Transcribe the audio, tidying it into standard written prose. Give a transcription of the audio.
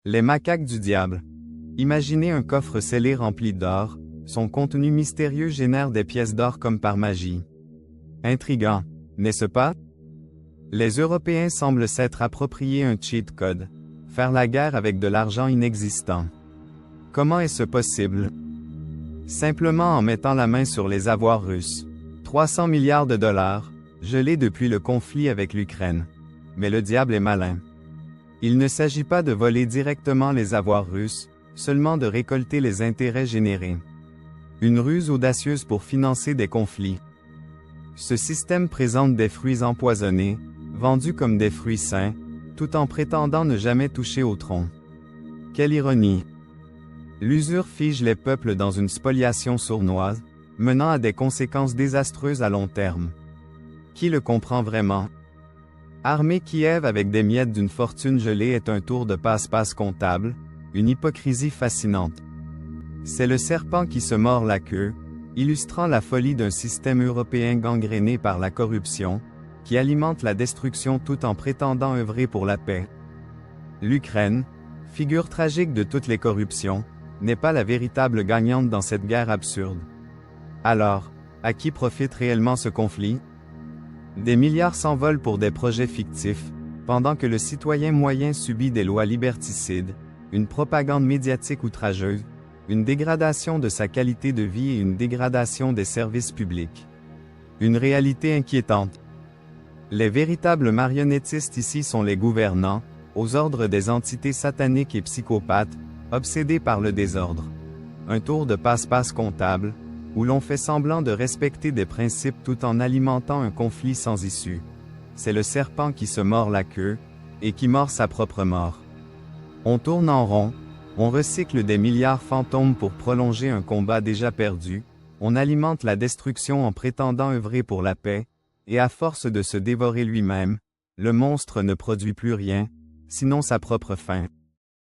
Les macaques du diable. Imaginez un coffre scellé rempli d'or, son contenu mystérieux génère des pièces d'or comme par magie. Intriguant, n'est-ce pas? Les Européens semblent s'être approprié un cheat code, faire la guerre avec de l'argent inexistant. Comment est-ce possible? Simplement en mettant la main sur les avoirs russes. 300 milliards de dollars, gelés depuis le conflit avec l'Ukraine. Mais le diable est malin. Il ne s'agit pas de voler directement les avoirs russes, seulement de récolter les intérêts générés. Une ruse audacieuse pour financer des conflits. Ce système présente des fruits empoisonnés, vendus comme des fruits sains, tout en prétendant ne jamais toucher au tronc. Quelle ironie! L'usure fige les peuples dans une spoliation sournoise, menant à des conséquences désastreuses à long terme. Qui le comprend vraiment? Armer Kiev avec des miettes d'une fortune gelée est un tour de passe-passe comptable, une hypocrisie fascinante. C'est le serpent qui se mord la queue, illustrant la folie d'un système européen gangréné par la corruption, qui alimente la destruction tout en prétendant œuvrer pour la paix. L'Ukraine, figure tragique de toutes les corruptions, n'est pas la véritable gagnante dans cette guerre absurde. Alors, à qui profite réellement ce conflit? Des milliards s'envolent pour des projets fictifs, pendant que le citoyen moyen subit des lois liberticides, une propagande médiatique outrageuse, une dégradation de sa qualité de vie et une dégradation des services publics. Une réalité inquiétante. Les véritables marionnettistes ici sont les gouvernants, aux ordres des entités sataniques et psychopathes, obsédés par le désordre. Un tour de passe-passe comptable, où l'on fait semblant de respecter des principes tout en alimentant un conflit sans issue. C'est le serpent qui se mord la queue, et qui mord sa propre mort. On tourne en rond, on recycle des milliards fantômes pour prolonger un combat déjà perdu, on alimente la destruction en prétendant œuvrer pour la paix, et à force de se dévorer lui-même, le monstre ne produit plus rien, sinon sa propre faim.